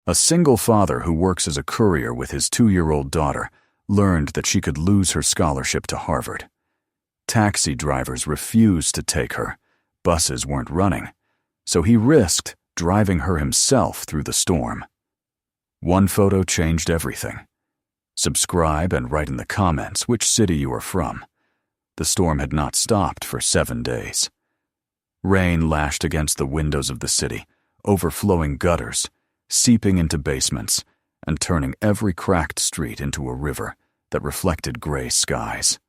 A single father who works as a courier with his 2-year-old daughter learned that she could lose her scholarship to Harvard. Taxi drivers refused to take her. Buses weren't running, so he risked driving her himself through the storm. One photo changed everything. Subscribe and write in the comments which city you are from. The storm had not stopped for 7 days. Rain lashed against the windows of the city, overflowing gutters, seeping into basements, and turning every cracked street into a river that reflected gray skies.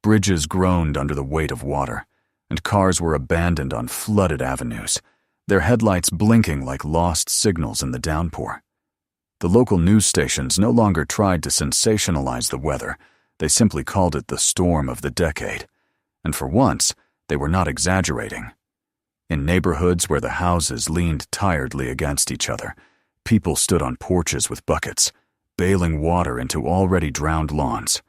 Bridges groaned under the weight of water, and cars were abandoned on flooded avenues, their headlights blinking like lost signals in the downpour. The local news stations no longer tried to sensationalize the weather. They simply called it the storm of the decade, and for once, they were not exaggerating. In neighborhoods where the houses leaned tiredly against each other, people stood on porches with buckets, bailing water into already drowned lawns,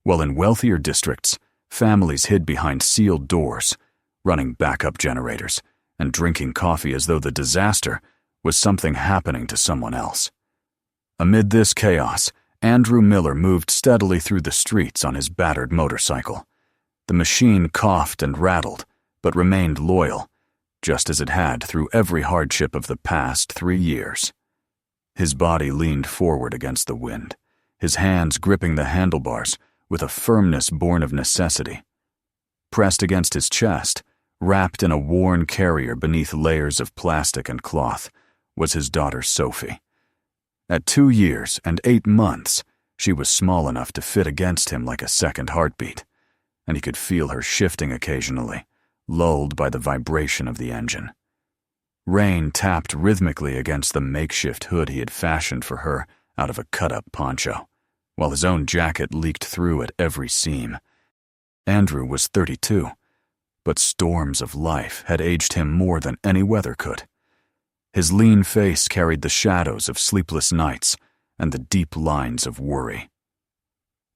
while in wealthier districts, families hid behind sealed doors, running backup generators and drinking coffee as though the disaster was something happening to someone else. Amid this chaos, Andrew Miller moved steadily through the streets on his battered motorcycle. The machine coughed and rattled, but remained loyal, just as it had through every hardship of the past 3 years. His body leaned forward against the wind, his hands gripping the handlebars with a firmness born of necessity. Pressed against his chest, wrapped in a worn carrier beneath layers of plastic and cloth, was his daughter Sophie. At 2 years and 8 months, she was small enough to fit against him like a second heartbeat, and he could feel her shifting occasionally, lulled by the vibration of the engine. Rain tapped rhythmically against the makeshift hood he had fashioned for her out of a cut-up poncho, while his own jacket leaked through at every seam. Andrew was 32, but storms of life had aged him more than any weather could. His lean face carried the shadows of sleepless nights and the deep lines of worry.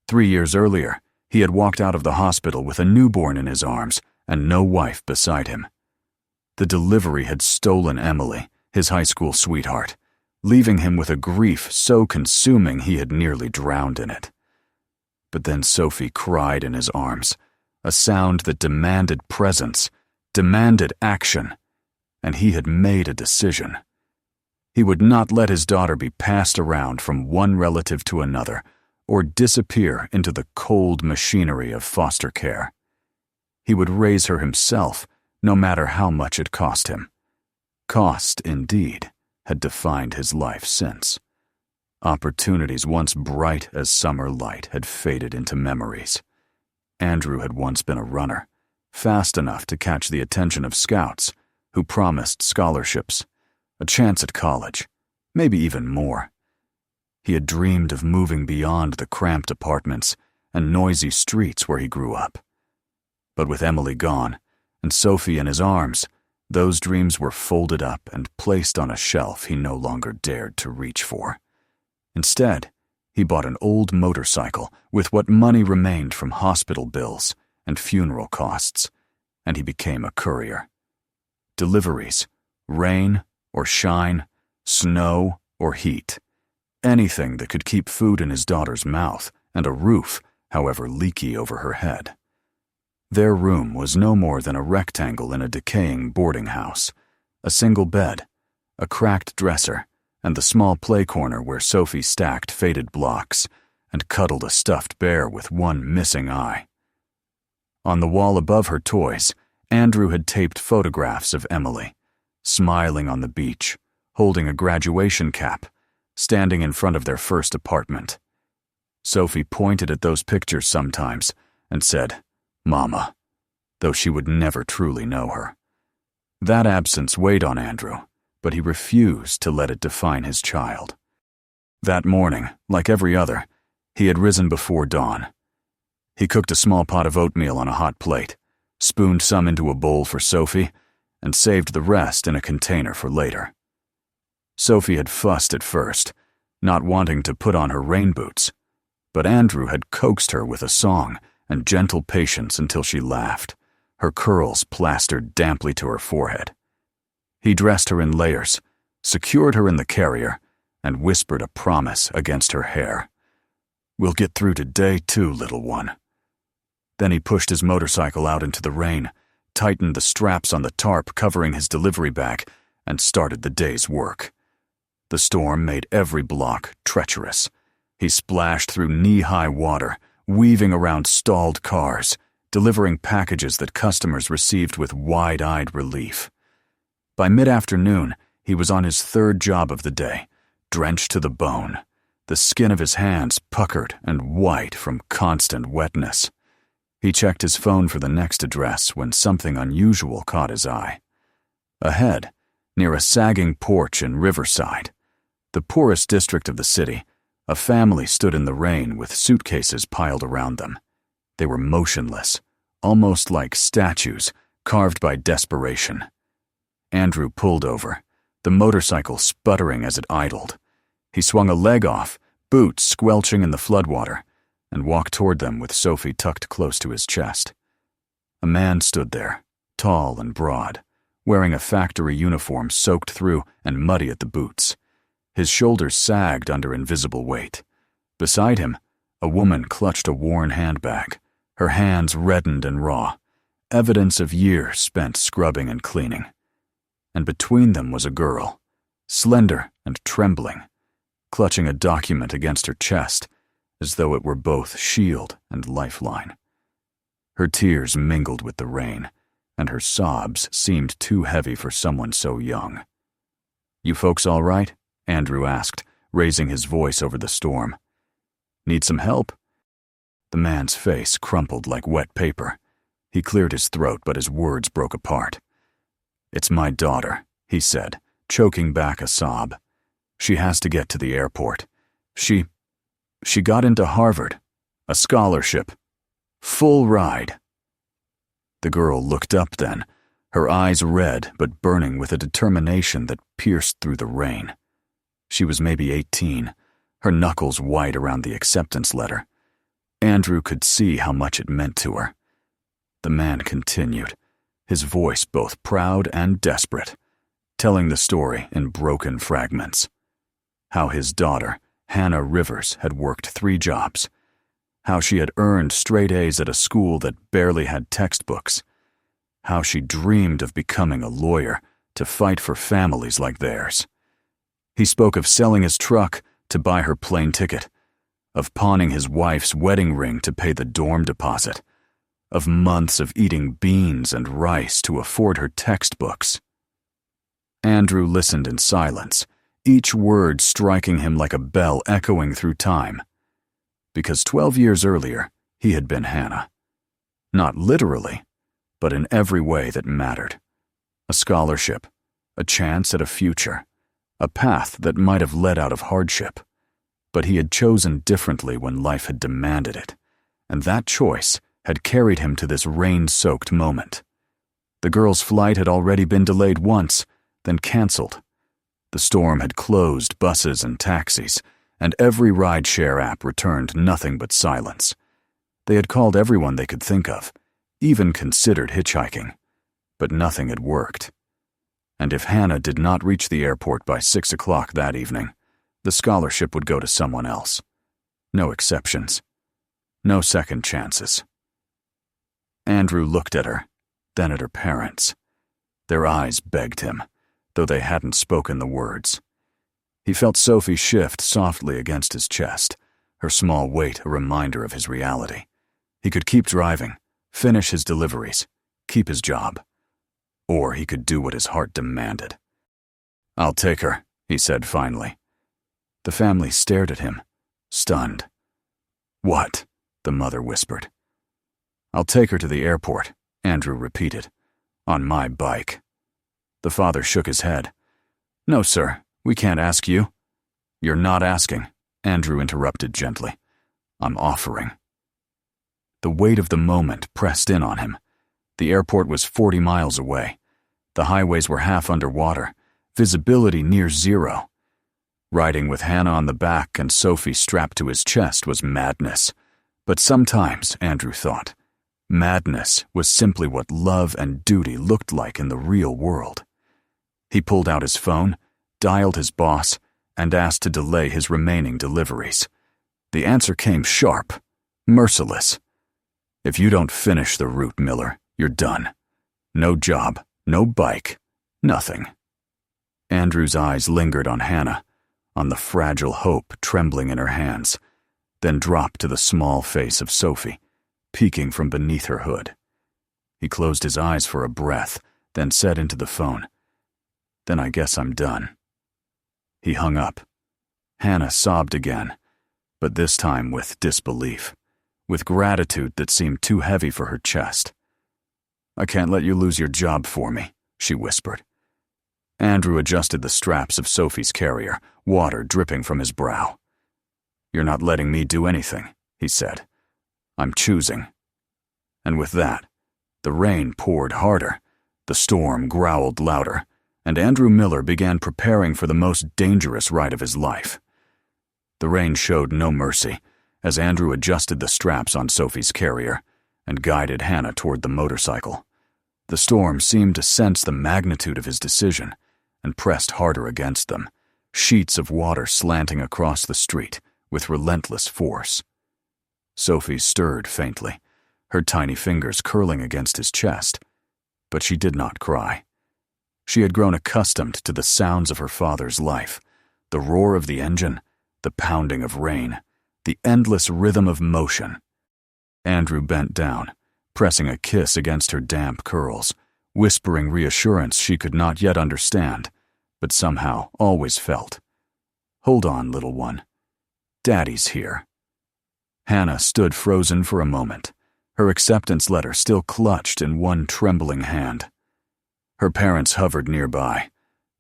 3 years earlier, he had walked out of the hospital with a newborn in his arms and no wife beside him. The delivery had stolen Emily, his high school sweetheart, leaving him with a grief so consuming he had nearly drowned in it. But then Sophie cried in his arms, a sound that demanded presence, demanded action, and he had made a decision. He would not let his daughter be passed around from one relative to another or disappear into the cold machinery of foster care. He would raise her himself, no matter how much it cost him. Cost, indeed, had defined his life since. Opportunities once bright as summer light had faded into memories. Andrew had once been a runner, fast enough to catch the attention of scouts, who promised scholarships, a chance at college, maybe even more. He had dreamed of moving beyond the cramped apartments and noisy streets where he grew up. But with Emily gone, and Sophie in his arms, those dreams were folded up and placed on a shelf he no longer dared to reach for. Instead, he bought an old motorcycle with what money remained from hospital bills and funeral costs, and he became a courier. Deliveries, rain or shine, snow or heat, anything that could keep food in his daughter's mouth and a roof, however leaky, over her head. Their room was no more than a rectangle in a decaying boarding house, a single bed, a cracked dresser, and the small play corner where Sophie stacked faded blocks and cuddled a stuffed bear with one missing eye. On the wall above her toys, Andrew had taped photographs of Emily, smiling on the beach, holding a graduation cap, standing in front of their first apartment. Sophie pointed at those pictures sometimes and said, "Mama," though she would never truly know her. That absence weighed on Andrew, but he refused to let it define his child. That morning, like every other, he had risen before dawn. He cooked a small pot of oatmeal on a hot plate, spooned some into a bowl for Sophie, and saved the rest in a container for later. Sophie had fussed at first, not wanting to put on her rain boots, but Andrew had coaxed her with a song and gentle patience until she laughed, her curls plastered damply to her forehead. He dressed her in layers, secured her in the carrier, and whispered a promise against her hair. "We'll get through today too, little one." Then he pushed his motorcycle out into the rain, tightened the straps on the tarp covering his delivery bag, and started the day's work. The storm made every block treacherous. He splashed through knee-high water, weaving around stalled cars, delivering packages that customers received with wide-eyed relief. By mid-afternoon, he was on his third job of the day, drenched to the bone, the skin of his hands puckered and white from constant wetness. He checked his phone for the next address when something unusual caught his eye. Ahead, near a sagging porch in Riverside, the poorest district of the city, a family stood in the rain with suitcases piled around them. They were motionless, almost like statues carved by desperation. Andrew pulled over, the motorcycle sputtering as it idled. He swung a leg off, boots squelching in the floodwater, and walked toward them with Sophie tucked close to his chest. A man stood there, tall and broad, wearing a factory uniform soaked through and muddy at the boots. His shoulders sagged under invisible weight. Beside him, a woman clutched a worn handbag, her hands reddened and raw, evidence of years spent scrubbing and cleaning. And between them was a girl, slender and trembling, clutching a document against her chest, as though it were both shield and lifeline. Her tears mingled with the rain, and her sobs seemed too heavy for someone so young. "You folks all right?" Andrew asked, raising his voice over the storm. "Need some help?" The man's face crumpled like wet paper. He cleared his throat, but his words broke apart. "It's my daughter," he said, choking back a sob. "She has to get to the airport. She got into Harvard. A scholarship. Full ride." The girl looked up then, her eyes red but burning with a determination that pierced through the rain. She was maybe 18, her knuckles white around the acceptance letter. Andrew could see how much it meant to her. The man continued, his voice both proud and desperate, telling the story in broken fragments. How his daughter, Hannah Rivers, had worked 3 jobs. How she had earned straight A's at a school that barely had textbooks. How she dreamed of becoming a lawyer to fight for families like theirs. He spoke of selling his truck to buy her plane ticket, of pawning his wife's wedding ring to pay the dorm deposit, of months of eating beans and rice to afford her textbooks. Andrew listened in silence, each word striking him like a bell echoing through time. Because 12 years earlier, he had been Hannah. Not literally, but in every way that mattered. A scholarship, a chance at a future, a path that might have led out of hardship. But he had chosen differently when life had demanded it, and that choice had carried him to this rain-soaked moment. The girl's flight had already been delayed once, then canceled. The storm had closed buses and taxis, and every ride-share app returned nothing but silence. They had called everyone they could think of, even considered hitchhiking, but nothing had worked. And if Hannah did not reach the airport by 6 o'clock that evening, the scholarship would go to someone else. No exceptions. No second chances. Andrew looked at her, then at her parents. Their eyes begged him, though they hadn't spoken the words. He felt Sophie shift softly against his chest, her small weight a reminder of his reality. He could keep driving, finish his deliveries, keep his job. Or he could do what his heart demanded. "I'll take her," he said finally. The family stared at him, stunned. "What?" the mother whispered. "I'll take her to the airport," Andrew repeated. "On my bike." The father shook his head. "No, sir, we can't ask you." "You're not asking," Andrew interrupted gently. "I'm offering." The weight of the moment pressed in on him. The airport was 40 miles away. The highways were half underwater, visibility near zero. Riding with Hannah on the back and Sophie strapped to his chest was madness. But sometimes, Andrew thought, madness was simply what love and duty looked like in the real world. He pulled out his phone, dialed his boss, and asked to delay his remaining deliveries. The answer came sharp, merciless. "If you don't finish the route, Miller, you're done. No job, no bike, nothing." Andrew's eyes lingered on Hannah, on the fragile hope trembling in her hands, then dropped to the small face of Sophie, peeking from beneath her hood. He closed his eyes for a breath, then said into the phone, "Then I guess I'm done." He hung up. Hannah sobbed again, but this time with disbelief, with gratitude that seemed too heavy for her chest. "I can't let you lose your job for me," she whispered. Andrew adjusted the straps of Sophie's carrier, water dripping from his brow. "You're not letting me do anything," he said. "I'm choosing." And with that, the rain poured harder, the storm growled louder, and Andrew Miller began preparing for the most dangerous ride of his life. The rain showed no mercy as Andrew adjusted the straps on Sophie's carrier and guided Hannah toward the motorcycle. The storm seemed to sense the magnitude of his decision and pressed harder against them, sheets of water slanting across the street with relentless force. Sophie stirred faintly, her tiny fingers curling against his chest, but she did not cry. She had grown accustomed to the sounds of her father's life, the roar of the engine, the pounding of rain, the endless rhythm of motion. Andrew bent down, pressing a kiss against her damp curls, whispering reassurance she could not yet understand, but somehow always felt. "Hold on, little one. Daddy's here." Hannah stood frozen for a moment, her acceptance letter still clutched in one trembling hand. Her parents hovered nearby,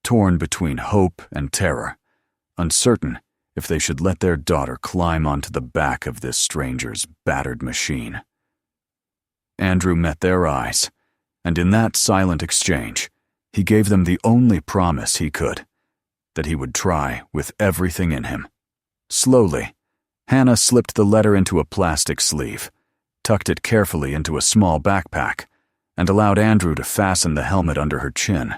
torn between hope and terror, uncertain if they should let their daughter climb onto the back of this stranger's battered machine. Andrew met their eyes, and in that silent exchange, he gave them the only promise he could, that he would try with everything in him. Slowly, Hannah slipped the letter into a plastic sleeve, tucked it carefully into a small backpack, and allowed Andrew to fasten the helmet under her chin.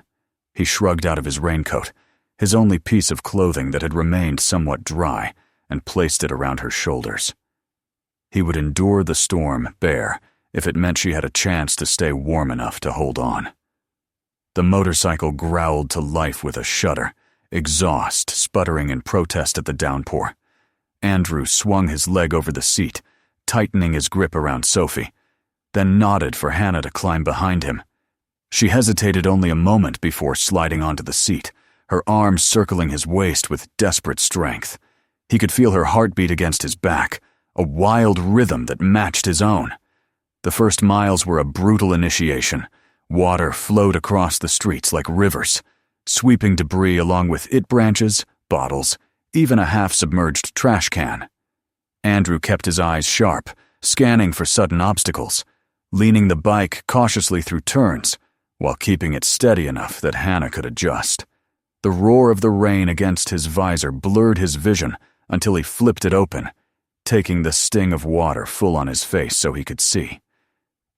He shrugged out of his raincoat, his only piece of clothing that had remained somewhat dry, and placed it around her shoulders. He would endure the storm bare if it meant she had a chance to stay warm enough to hold on. The motorcycle growled to life with a shudder, exhaust sputtering in protest at the downpour. Andrew swung his leg over the seat, tightening his grip around Sophie, then nodded for Hannah to climb behind him. She hesitated only a moment before sliding onto the seat, her arms circling his waist with desperate strength. He could feel her heartbeat against his back, a wild rhythm that matched his own. The first miles were a brutal initiation. Water flowed across the streets like rivers, sweeping debris along with it branches, bottles, even a half-submerged trash can. Andrew kept his eyes sharp, scanning for sudden obstacles, leaning the bike cautiously through turns, while keeping it steady enough that Hannah could adjust. The roar of the rain against his visor blurred his vision until he flipped it open, taking the sting of water full on his face so he could see.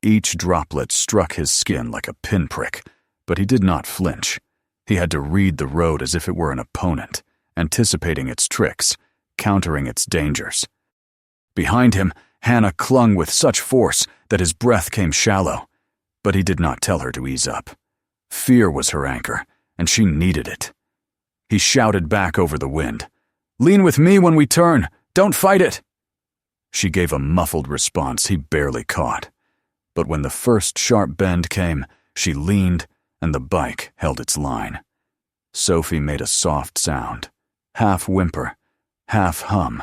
Each droplet struck his skin like a pinprick, but he did not flinch. He had to read the road as if it were an opponent, anticipating its tricks, countering its dangers. Behind him, Hannah clung with such force that his breath came shallow, but he did not tell her to ease up. Fear was her anchor, and she needed it. He shouted back over the wind, "Lean with me when we turn! Don't fight it!" She gave a muffled response he barely caught. But when the first sharp bend came, she leaned, and the bike held its line. Sophie made a soft sound, half whimper, half hum,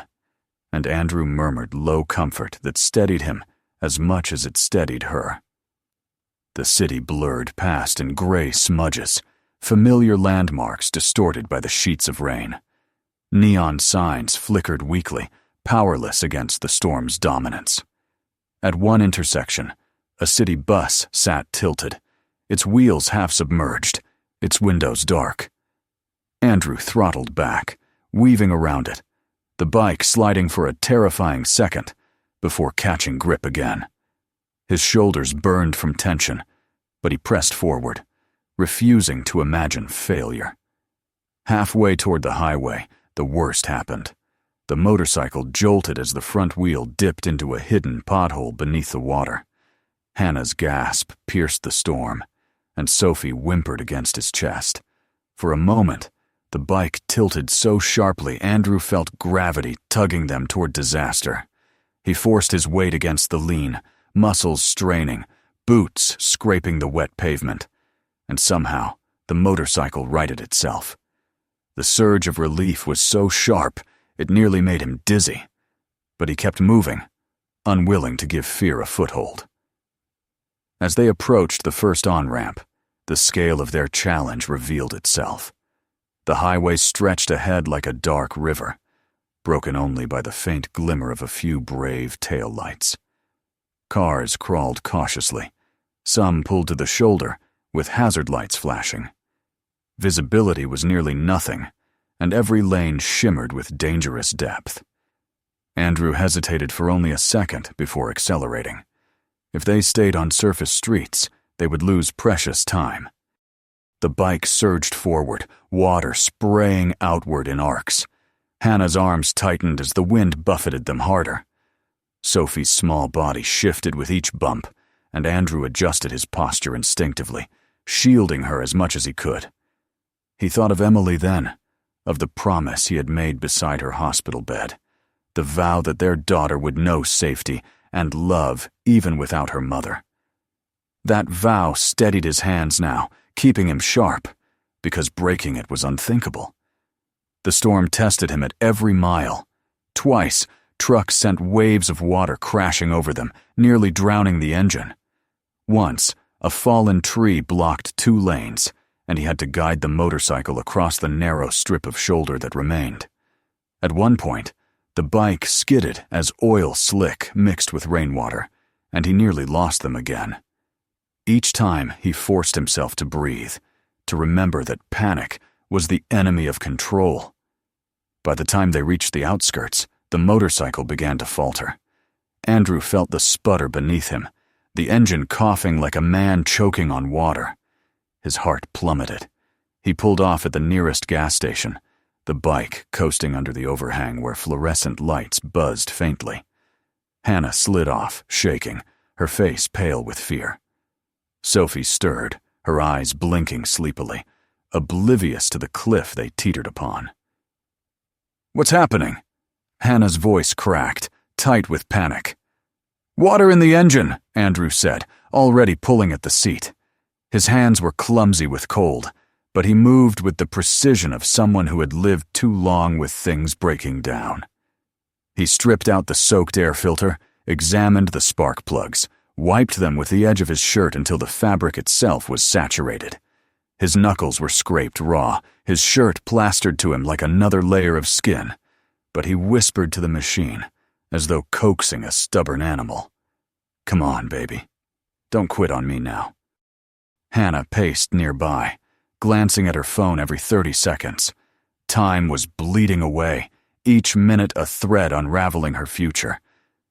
and Andrew murmured low comfort that steadied him as much as it steadied her. The city blurred past in gray smudges, familiar landmarks distorted by the sheets of rain. Neon signs flickered weakly, powerless against the storm's dominance. At one intersection, a city bus sat tilted, its wheels half submerged, its windows dark. Andrew throttled back, weaving around it, the bike sliding for a terrifying second before catching grip again. His shoulders burned from tension, but he pressed forward, refusing to imagine failure. Halfway toward the highway, the worst happened. The motorcycle jolted as the front wheel dipped into a hidden pothole beneath the water. Hannah's gasp pierced the storm, and Sophie whimpered against his chest. For a moment, the bike tilted so sharply Andrew felt gravity tugging them toward disaster. He forced his weight against the lean, muscles straining, boots scraping the wet pavement. And somehow, the motorcycle righted itself. The surge of relief was so sharp, it nearly made him dizzy. But he kept moving, unwilling to give fear a foothold. As they approached the first on-ramp, the scale of their challenge revealed itself. The highway stretched ahead like a dark river, broken only by the faint glimmer of a few brave taillights. Cars crawled cautiously. Some pulled to the shoulder, with hazard lights flashing. Visibility was nearly nothing, and every lane shimmered with dangerous depth. Andrew hesitated for only a second before accelerating. If they stayed on surface streets, they would lose precious time. The bike surged forward, water spraying outward in arcs. Hannah's arms tightened as the wind buffeted them harder. Sophie's small body shifted with each bump, and Andrew adjusted his posture instinctively, shielding her as much as he could. He thought of Emily then, of the promise he had made beside her hospital bed, the vow that their daughter would know safety and love even without her mother. That vow steadied his hands now, keeping him sharp, because breaking it was unthinkable. The storm tested him at every mile. Twice, trucks sent waves of water crashing over them, nearly drowning the engine. Once, a fallen tree blocked 2 lanes, and he had to guide the motorcycle across the narrow strip of shoulder that remained. At one point, the bike skidded as oil slick mixed with rainwater, and he nearly lost them again. Each time he forced himself to breathe, to remember that panic was the enemy of control. By the time they reached the outskirts, the motorcycle began to falter. Andrew felt the sputter beneath him, the engine coughing like a man choking on water. His heart plummeted. He pulled off at the nearest gas station, the bike coasting under the overhang where fluorescent lights buzzed faintly. Hannah slid off, shaking, her face pale with fear. Sophie stirred, her eyes blinking sleepily, oblivious to the cliff they teetered upon. "What's happening?" Hannah's voice cracked, tight with panic. "Water in the engine," Andrew said, already pulling at the seat. His hands were clumsy with cold, but he moved with the precision of someone who had lived too long with things breaking down. He stripped out the soaked air filter, examined the spark plugs, wiped them with the edge of his shirt until the fabric itself was saturated. His knuckles were scraped raw, his shirt plastered to him like another layer of skin, but he whispered to the machine, as though coaxing a stubborn animal. "Come on, baby. Don't quit on me now." Hannah paced nearby, glancing at her phone every 30 seconds. Time was bleeding away, each minute a thread unraveling her future.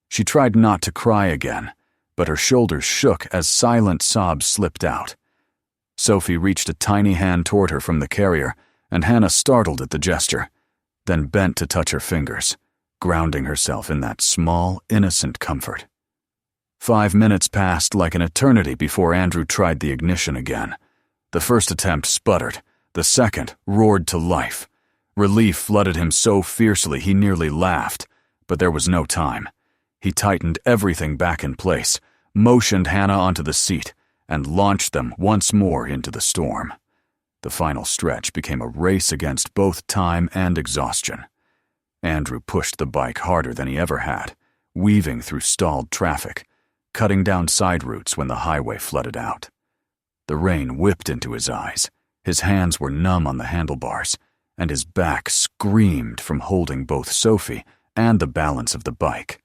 She tried not to cry again, but her shoulders shook as silent sobs slipped out. Sophie reached a tiny hand toward her from the carrier, and Hannah startled at the gesture, then bent to touch her fingers, grounding herself in that small, innocent comfort. 5 minutes passed like an eternity before Andrew tried the ignition again. The first attempt sputtered, the second roared to life. Relief flooded him so fiercely he nearly laughed, but there was no time. He tightened everything back in place, motioned Hannah onto the seat, and launched them once more into the storm. The final stretch became a race against both time and exhaustion. Andrew pushed the bike harder than he ever had, weaving through stalled traffic, cutting down side routes when the highway flooded out. The rain whipped into his eyes, his hands were numb on the handlebars, and his back screamed from holding both Sophie and the balance of the bike.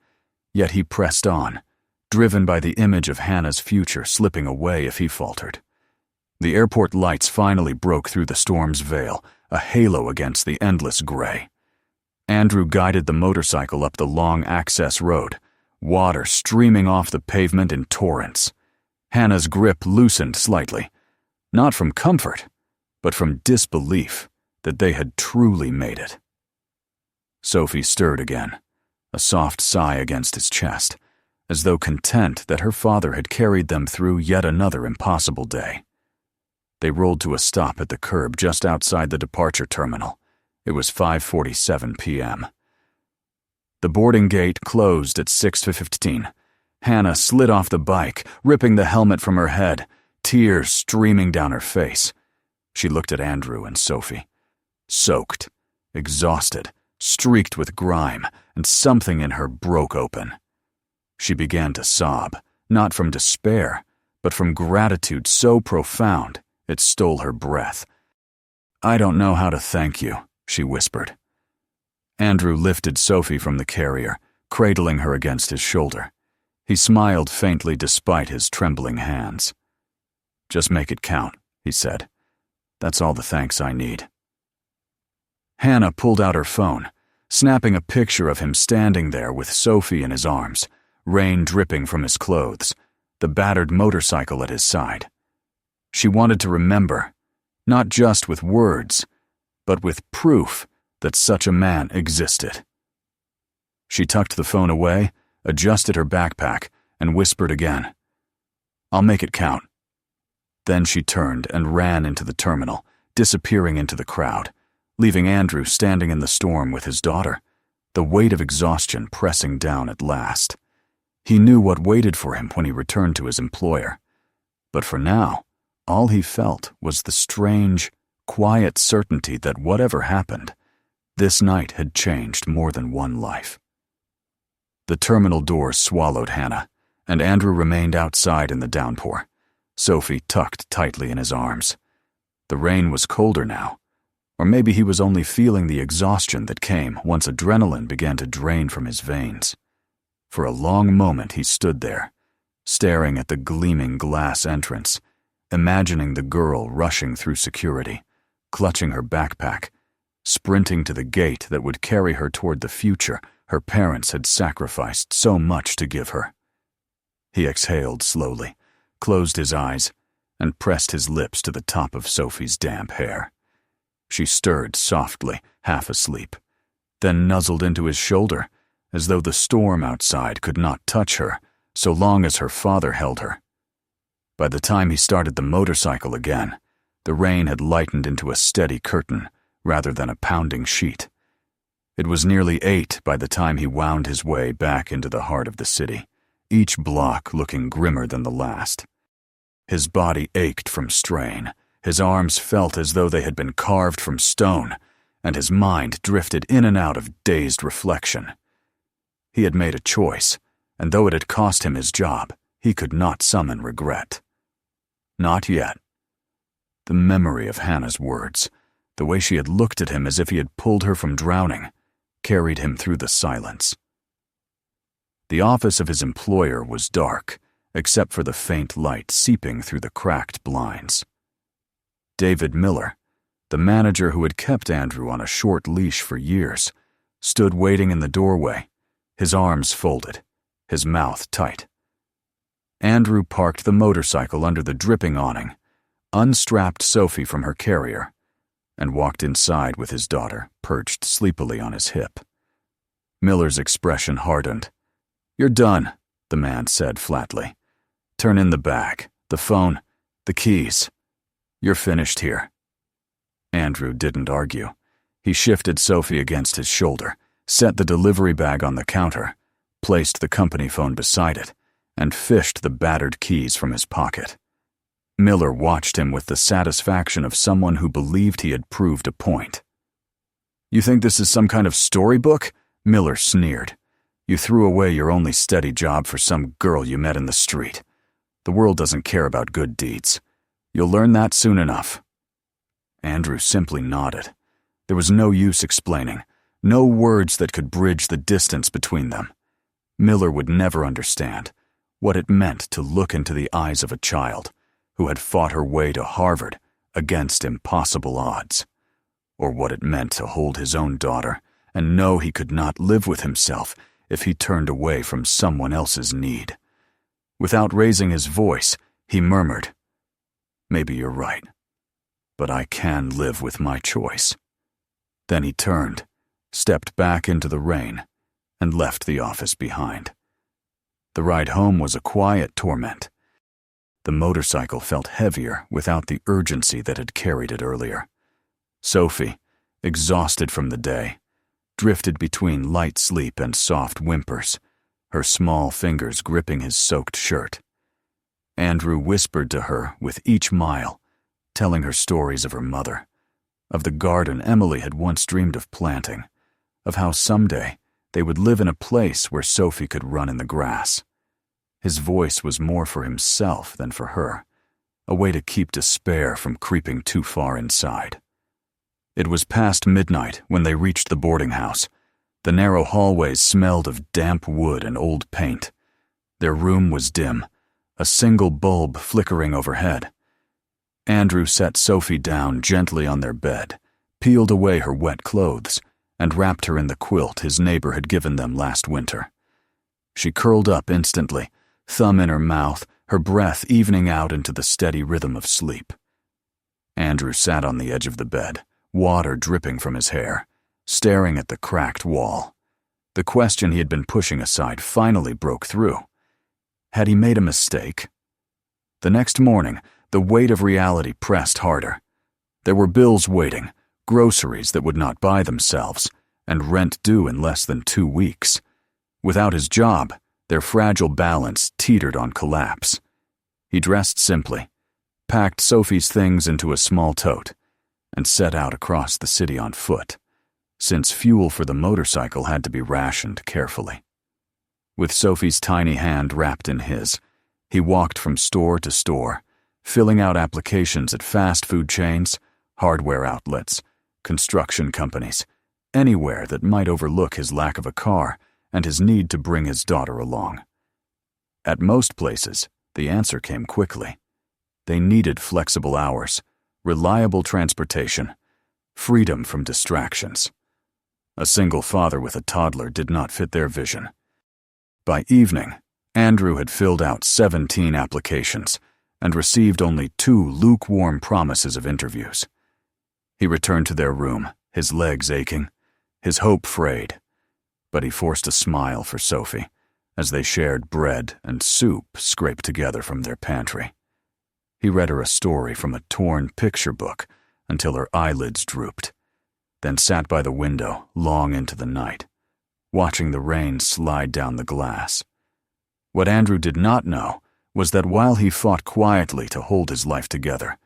Yet he pressed on, driven by the image of Hannah's future slipping away if he faltered. The airport lights finally broke through the storm's veil, a halo against the endless gray. Andrew guided the motorcycle up the long access road, water streaming off the pavement in torrents. Hannah's grip loosened slightly, not from comfort, but from disbelief that they had truly made it. Sophie stirred again, a soft sigh against his chest, as though content that her father had carried them through yet another impossible day. They rolled to a stop at the curb just outside the departure terminal. It was 5:47 p.m. The boarding gate closed at 6:15. Hannah slid off the bike, ripping the helmet from her head, tears streaming down her face. She looked at Andrew and Sophie. Soaked, exhausted, streaked with grime, and something in her broke open. She began to sob, not from despair, but from gratitude so profound it stole her breath. "I don't know how to thank you," she whispered. Andrew lifted Sophie from the carrier, cradling her against his shoulder. He smiled faintly despite his trembling hands. "Just make it count," he said. "That's all the thanks I need." Hannah pulled out her phone, snapping a picture of him standing there with Sophie in his arms, rain dripping from his clothes, the battered motorcycle at his side. She wanted to remember, not just with words, but with proof that such a man existed. She tucked the phone away, adjusted her backpack, and whispered again, "I'll make it count." Then she turned and ran into the terminal, disappearing into the crowd, leaving Andrew standing in the storm with his daughter, the weight of exhaustion pressing down at last. He knew what waited for him when he returned to his employer. But for now, all he felt was the strange, quiet certainty that whatever happened, this night had changed more than one life. The terminal doors swallowed Hannah, and Andrew remained outside in the downpour, Sophie tucked tightly in his arms. The rain was colder now, or maybe he was only feeling the exhaustion that came once adrenaline began to drain from his veins. For a long moment he stood there, staring at the gleaming glass entrance, imagining the girl rushing through security, clutching her backpack, sprinting to the gate that would carry her toward the future her parents had sacrificed so much to give her. He exhaled slowly, closed his eyes, and pressed his lips to the top of Sophie's damp hair. She stirred softly, half asleep, then nuzzled into his shoulder, as though the storm outside could not touch her so long as her father held her. By the time he started the motorcycle again, the rain had lightened into a steady curtain rather than a pounding sheet. It was nearly 8 by the time he wound his way back into the heart of the city, each block looking grimmer than the last. His body ached from strain, his arms felt as though they had been carved from stone, and his mind drifted in and out of dazed reflection. He had made a choice, and though it had cost him his job, he could not summon regret. Not yet. The memory of Hannah's words, the way she had looked at him as if he had pulled her from drowning, carried him through the silence. The office of his employer was dark, except for the faint light seeping through the cracked blinds. David Miller, the manager who had kept Andrew on a short leash for years, stood waiting in the doorway, his arms folded, his mouth tight. Andrew parked the motorcycle under the dripping awning, unstrapped Sophie from her carrier, and walked inside with his daughter perched sleepily on his hip. Miller's expression hardened. "You're done," the man said flatly. "Turn in the bag, the phone, the keys. You're finished here." Andrew didn't argue. He shifted Sophie against his shoulder, set the delivery bag on the counter, placed the company phone beside it, and fished the battered keys from his pocket. Miller watched him with the satisfaction of someone who believed he had proved a point. "You think this is some kind of storybook?" Miller sneered. "You threw away your only steady job for some girl you met in the street. The world doesn't care about good deeds. You'll learn that soon enough." Andrew simply nodded. There was no use explaining, no words that could bridge the distance between them. Miller would never understand what it meant to look into the eyes of a child who had fought her way to Harvard against impossible odds, or what it meant to hold his own daughter and know he could not live with himself if he turned away from someone else's need. Without raising his voice, he murmured, "Maybe you're right, but I can live with my choice." Then he turned stepped back into the rain, and left the office behind. The ride home was a quiet torment. The motorcycle felt heavier without the urgency that had carried it earlier. Sophie, exhausted from the day, drifted between light sleep and soft whimpers, her small fingers gripping his soaked shirt. Andrew whispered to her with each mile, telling her stories of her mother, of the garden Emily had once dreamed of planting, of how someday they would live in a place where Sophie could run in the grass. His voice was more for himself than for her, a way to keep despair from creeping too far inside. It was past midnight when they reached the boarding house. The narrow hallways smelled of damp wood and old paint. Their room was dim, a single bulb flickering overhead. Andrew set Sophie down gently on their bed, peeled away her wet clothes, and wrapped her in the quilt his neighbor had given them last winter. She curled up instantly, thumb in her mouth, her breath evening out into the steady rhythm of sleep. Andrew sat on the edge of the bed, water dripping from his hair, staring at the cracked wall. The question he had been pushing aside finally broke through. Had he made a mistake? The next morning, the weight of reality pressed harder. There were bills waiting, groceries that would not buy themselves, and rent due in less than 2 weeks. Without his job, their fragile balance teetered on collapse. He dressed simply, packed Sophie's things into a small tote, and set out across the city on foot, since fuel for the motorcycle had to be rationed carefully. With Sophie's tiny hand wrapped in his, he walked from store to store, filling out applications at fast food chains, hardware outlets, construction companies, anywhere that might overlook his lack of a car and his need to bring his daughter along. At most places, the answer came quickly. They needed flexible hours, reliable transportation, freedom from distractions. A single father with a toddler did not fit their vision. By evening, Andrew had filled out 17 applications and received only 2 lukewarm promises of interviews. He returned to their room, his legs aching, his hope frayed, but he forced a smile for Sophie as they shared bread and soup scraped together from their pantry. He read her a story from a torn picture book until her eyelids drooped, then sat by the window long into the night, watching the rain slide down the glass. What Andrew did not know was that while he fought quietly to hold his life together,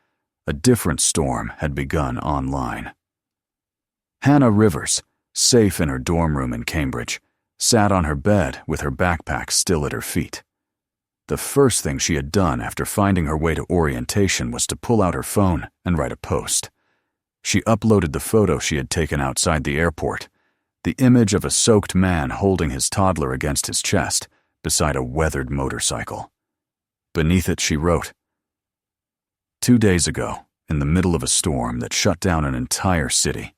a different storm had begun online. Hannah Rivers, safe in her dorm room in Cambridge, sat on her bed with her backpack still at her feet. The first thing she had done after finding her way to orientation was to pull out her phone and write a post. She uploaded the photo she had taken outside the airport, the image of a soaked man holding his toddler against his chest beside a weathered motorcycle. Beneath it she wrote, "2 days ago, in the middle of a storm that shut down an entire city,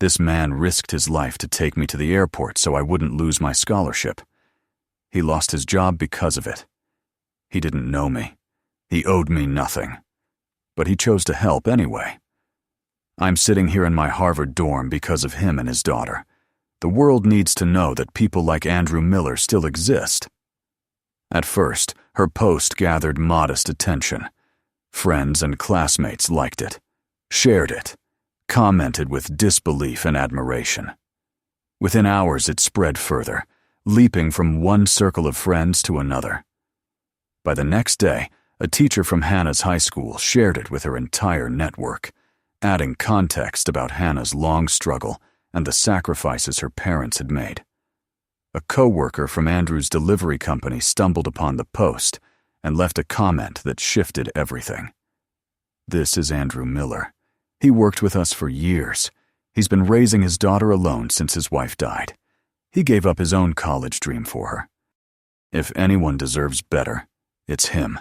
this man risked his life to take me to the airport so I wouldn't lose my scholarship. He lost his job because of it. He didn't know me. He owed me nothing. But he chose to help anyway. I'm sitting here in my Harvard dorm because of him and his daughter. The world needs to know that people like Andrew Miller still exist." At first, her post gathered modest attention. Friends and classmates liked it, shared it, commented with disbelief and admiration. Within hours it spread further, leaping from one circle of friends to another. By the next day, a teacher from Hannah's high school shared it with her entire network, adding context about Hannah's long struggle and the sacrifices her parents had made. A co-worker from Andrew's delivery company stumbled upon the post and left a comment that shifted everything. "This is Andrew Miller. He worked with us for years. He's been raising his daughter alone since his wife died. He gave up his own college dream for her. If anyone deserves better, it's him."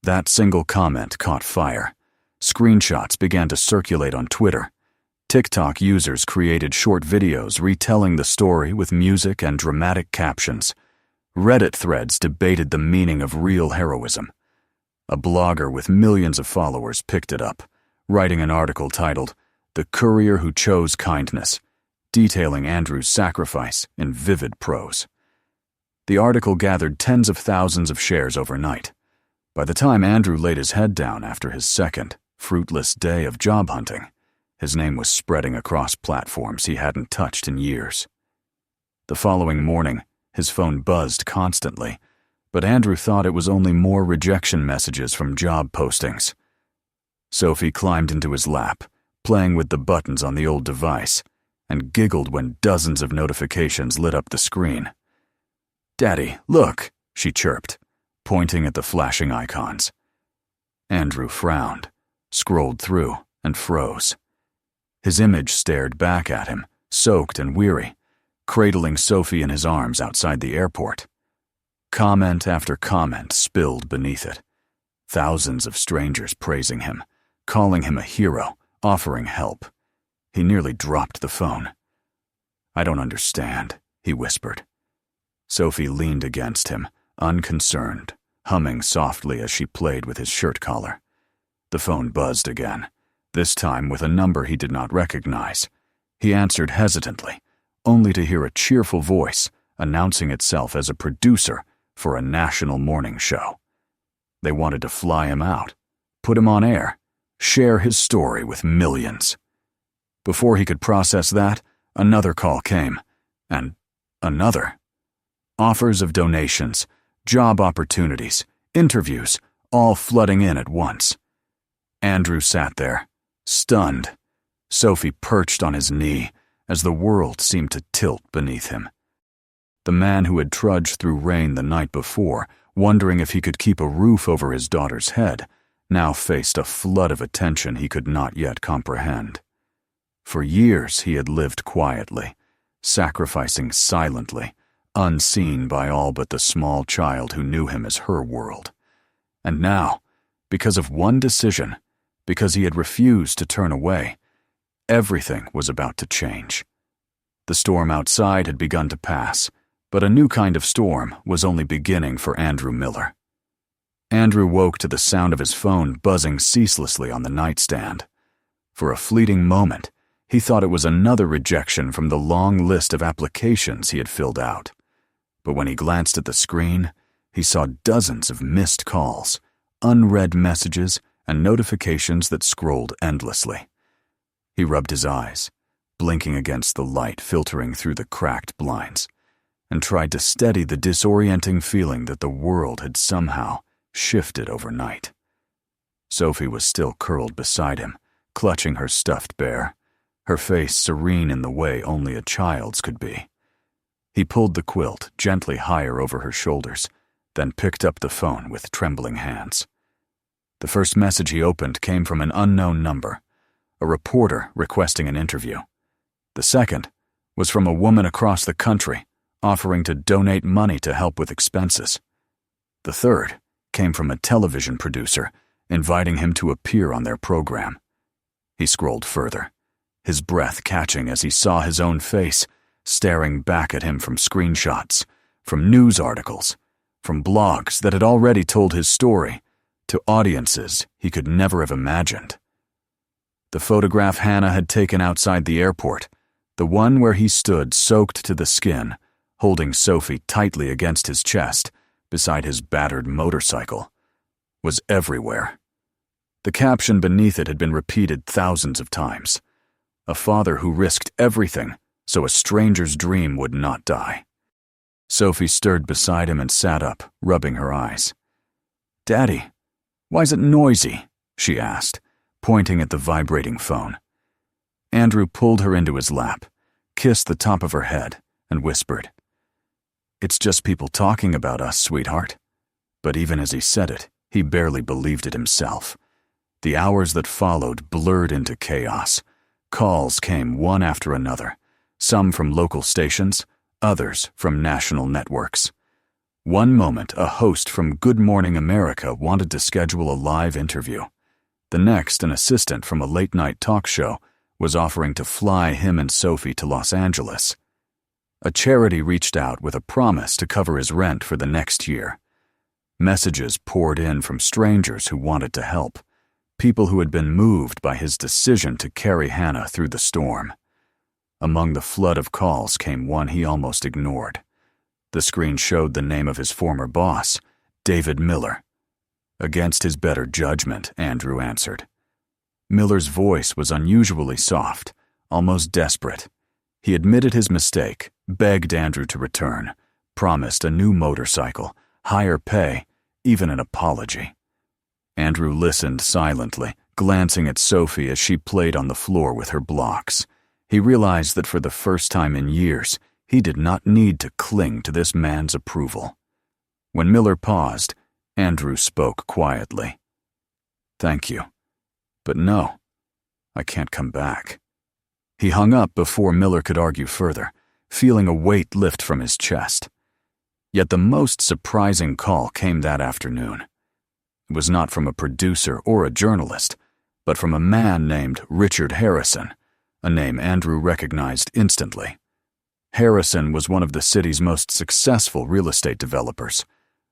That single comment caught fire. Screenshots began to circulate on Twitter. TikTok users created short videos retelling the story with music and dramatic captions. Reddit threads debated the meaning of real heroism. A blogger with millions of followers picked it up, writing an article titled, "The Courier Who Chose Kindness. detailing Andrew's sacrifice in vivid prose. The article gathered tens of thousands of shares overnight. By the time Andrew laid his head down after his second, fruitless day of job hunting, his name was spreading across platforms he hadn't touched in years. The following morning, his phone buzzed constantly, but Andrew thought it was only more rejection messages from job postings. Sophie climbed into his lap, playing with the buttons on the old device, and giggled when dozens of notifications lit up the screen. "Daddy, look," she chirped, pointing at the flashing icons. Andrew frowned, scrolled through, and froze. His image stared back at him, soaked and weary, cradling Sophie in his arms outside the airport. Comment after comment spilled beneath it. Thousands of strangers praising him, calling him a hero, offering help. He nearly dropped the phone. "I don't understand," he whispered. Sophie leaned against him, unconcerned, humming softly as she played with his shirt collar. The phone buzzed again, this time with a number he did not recognize. He answered hesitantly, only to hear a cheerful voice announcing itself as a producer for a national morning show. They wanted to fly him out, put him on air, share his story with millions. Before he could process that, another call came, and another. Offers of donations, job opportunities, interviews, all flooding in at once. Andrew sat there, stunned. Sophie perched on his knee as the world seemed to tilt beneath him. The man who had trudged through rain the night before, wondering if he could keep a roof over his daughter's head, now faced a flood of attention he could not yet comprehend. For years he had lived quietly, sacrificing silently, unseen by all but the small child who knew him as her world. And now, because of one decision, because he had refused to turn away, everything was about to change. The storm outside had begun to pass, but a new kind of storm was only beginning for Andrew Miller. Andrew woke to the sound of his phone buzzing ceaselessly on the nightstand. For a fleeting moment, he thought it was another rejection from the long list of applications he had filled out. But when he glanced at the screen, he saw dozens of missed calls, unread messages, and notifications that scrolled endlessly. He rubbed his eyes, blinking against the light filtering through the cracked blinds, and tried to steady the disorienting feeling that the world had somehow shifted overnight. Sophie was still curled beside him, clutching her stuffed bear, her face serene in the way only a child's could be. He pulled the quilt gently higher over her shoulders, then picked up the phone with trembling hands. The first message he opened came from an unknown number, a reporter requesting an interview. The second was from a woman across the country, offering to donate money to help with expenses. The third came from a television producer, inviting him to appear on their program. He scrolled further, his breath catching as he saw his own face, staring back at him from screenshots, from news articles, from blogs that had already told his story, to audiences he could never have imagined. The photograph Hannah had taken outside the airport, the one where he stood soaked to the skin, holding Sophie tightly against his chest beside his battered motorcycle, was everywhere. The caption beneath it had been repeated thousands of times. A father who risked everything so a stranger's dream would not die. Sophie stirred beside him and sat up, rubbing her eyes. "Daddy, why is it noisy?" she asked, pointing at the vibrating phone. Andrew pulled her into his lap, kissed the top of her head, and whispered, "It's just people talking about us, sweetheart." But even as he said it, he barely believed it himself. The hours that followed blurred into chaos. Calls came one after another, some from local stations, others from national networks. One moment, a host from Good Morning America wanted to schedule a live interview. The next, an assistant from a late-night talk show was offering to fly him and Sophie to Los Angeles. A charity reached out with a promise to cover his rent for the next year. Messages poured in from strangers who wanted to help, people who had been moved by his decision to carry Hannah through the storm. Among the flood of calls came one he almost ignored. The screen showed the name of his former boss, David Miller. Against his better judgment, Andrew answered. Miller's voice was unusually soft, almost desperate. He admitted his mistake, begged Andrew to return, promised a new motorcycle, higher pay, even an apology. Andrew listened silently, glancing at Sophie as she played on the floor with her blocks. He realized that for the first time in years, he did not need to cling to this man's approval. When Miller paused, Andrew spoke quietly. "Thank you, but no, I can't come back." He hung up before Miller could argue further, feeling a weight lift from his chest. Yet the most surprising call came that afternoon. It was not from a producer or a journalist, but from a man named Richard Harrison, a name Andrew recognized instantly. Harrison was one of the city's most successful real estate developers,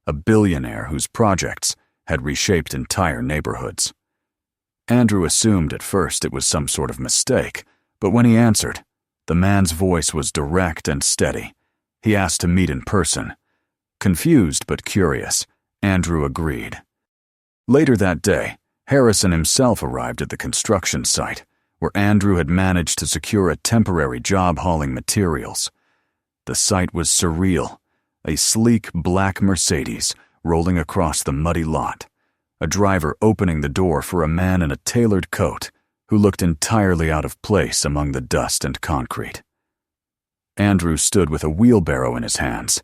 a billionaire whose projects had reshaped entire neighborhoods. Andrew assumed at first it was some sort of mistake, but when he answered, the man's voice was direct and steady. He asked to meet in person. Confused but curious, Andrew agreed. Later that day, Harrison himself arrived at the construction site, where Andrew had managed to secure a temporary job hauling materials. The sight was surreal, a sleek black Mercedes rolling across the muddy lot, a driver opening the door for a man in a tailored coat who looked entirely out of place among the dust and concrete. Andrew stood with a wheelbarrow in his hands,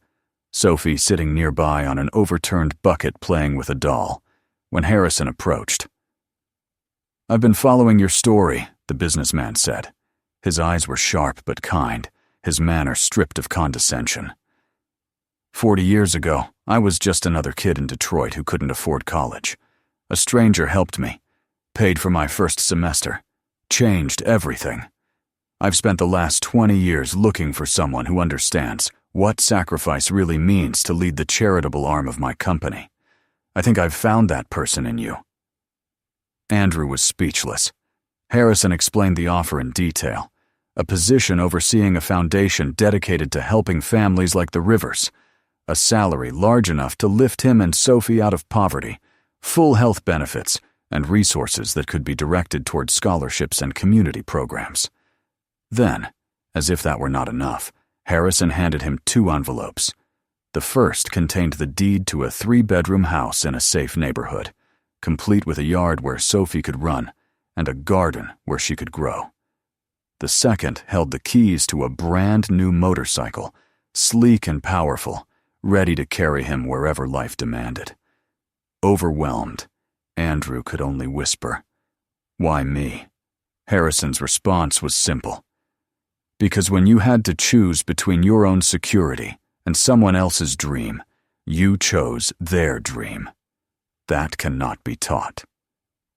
Sophie sitting nearby on an overturned bucket playing with a doll, when Harrison approached. "I've been following your story," the businessman said. His eyes were sharp but kind, his manner stripped of condescension. 40 years ago, I was just another kid in Detroit who couldn't afford college. A stranger helped me, paid for my first semester, changed everything. I've spent the last 20 years looking for someone who understands what sacrifice really means to lead the charitable arm of my company. I think I've found that person in you." Andrew was speechless. Harrison explained the offer in detail. A position overseeing a foundation dedicated to helping families like the Rivers, a salary large enough to lift him and Sophie out of poverty, full health benefits, and resources that could be directed toward scholarships and community programs. Then, as if that were not enough, Harrison handed him 2 envelopes. The first contained the deed to a 3-bedroom house in a safe neighborhood, complete with a yard where Sophie could run and a garden where she could grow. The second held the keys to a brand new motorcycle, sleek and powerful, ready to carry him wherever life demanded. Overwhelmed, Andrew could only whisper, "Why me?" Harrison's response was simple. "Because when you had to choose between your own security and someone else's dream, you chose their dream. That cannot be taught.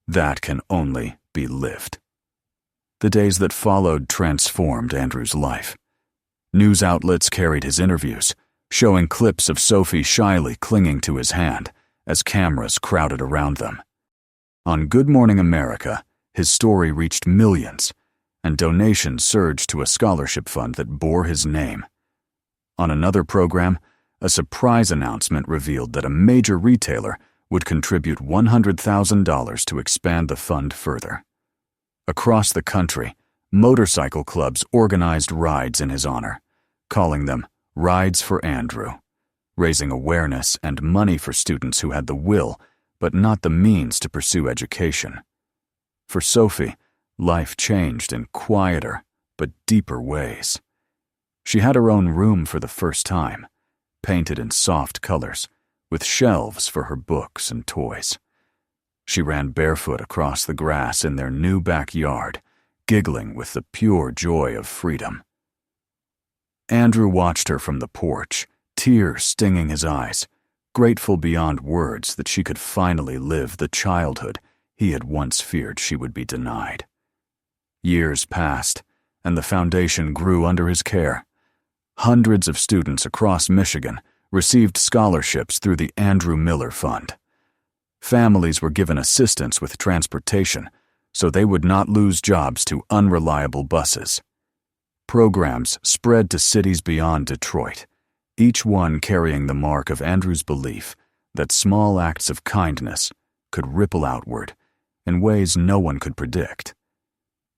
That can only be lived." The days that followed transformed Andrew's life. News outlets carried his interviews, showing clips of Sophie shyly clinging to his hand as cameras crowded around them. On Good Morning America, his story reached millions, and donations surged to a scholarship fund that bore his name. On another program, a surprise announcement revealed that a major retailer would contribute $100,000 to expand the fund further. Across the country, motorcycle clubs organized rides in his honor, calling them Rides for Andrew, raising awareness and money for students who had the will but not the means to pursue education. For Sophie, life changed in quieter but deeper ways. She had her own room for the first time, painted in soft colors, with shelves for her books and toys. She ran barefoot across the grass in their new backyard, giggling with the pure joy of freedom. Andrew watched her from the porch, tears stinging his eyes, grateful beyond words that she could finally live the childhood he had once feared she would be denied. Years passed, and the foundation grew under his care. Hundreds of students across Michigan received scholarships through the Andrew Miller Fund. Families were given assistance with transportation so they would not lose jobs to unreliable buses. Programs spread to cities beyond Detroit, each one carrying the mark of Andrew's belief that small acts of kindness could ripple outward in ways no one could predict.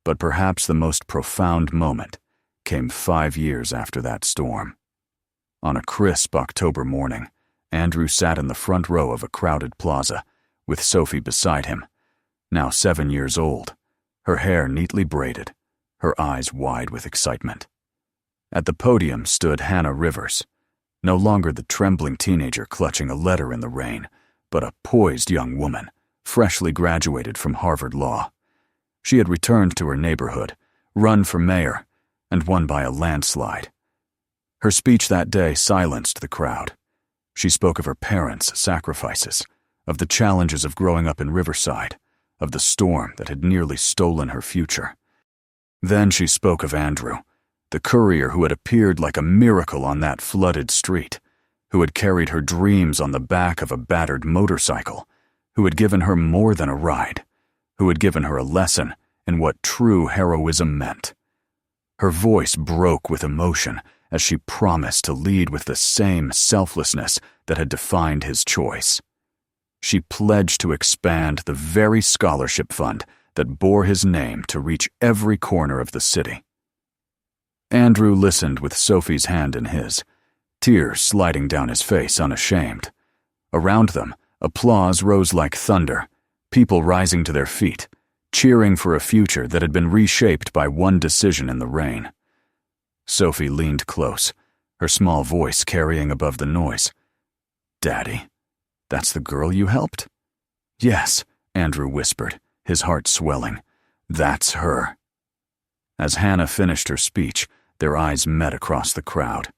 But perhaps the most profound moment came 5 years after that storm. On a crisp October morning, Andrew sat in the front row of a crowded plaza, with Sophie beside him, now 7 years old, her hair neatly braided, her eyes wide with excitement. At the podium stood Hannah Rivers, no longer the trembling teenager clutching a letter in the rain, but a poised young woman, freshly graduated from Harvard Law. She had returned to her neighborhood, run for mayor, and won by a landslide. Her speech that day silenced the crowd. She spoke of her parents' sacrifices, of the challenges of growing up in Riverside, of the storm that had nearly stolen her future. Then she spoke of Andrew, the courier who had appeared like a miracle on that flooded street, who had carried her dreams on the back of a battered motorcycle, who had given her more than a ride, who had given her a lesson in what true heroism meant. Her voice broke with emotion as she promised to lead with the same selflessness that had defined his choice. She pledged to expand the very scholarship fund that bore his name to reach every corner of the city. Andrew listened with Sophie's hand in his, tears sliding down his face unashamed. Around them, applause rose like thunder, people rising to their feet, cheering for a future that had been reshaped by one decision in the rain. Sophie leaned close, her small voice carrying above the noise. "Daddy, that's the girl you helped?" "Yes," Andrew whispered, his heart swelling. "That's her." As Hannah finished her speech, their eyes met across the crowd.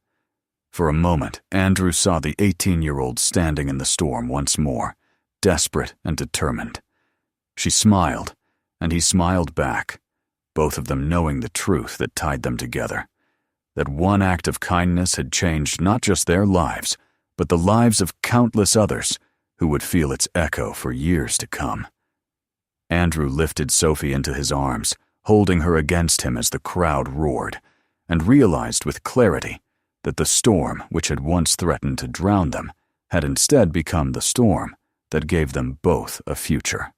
For a moment, Andrew saw the 18-year-old standing in the storm once more, desperate and determined. She smiled, and he smiled back, both of them knowing the truth that tied them together, that one act of kindness had changed not just their lives, but the lives of countless others who would feel its echo for years to come. Andrew lifted Sophie into his arms, holding her against him as the crowd roared, and realized with clarity that the storm which had once threatened to drown them had instead become the storm that gave them both a future.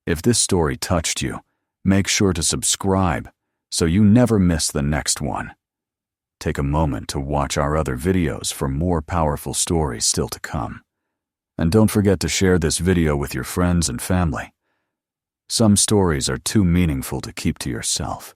If this story touched you, make sure to subscribe so you never miss the next one. Take a moment to watch our other videos for more powerful stories still to come. And don't forget to share this video with your friends and family. Some stories are too meaningful to keep to yourself.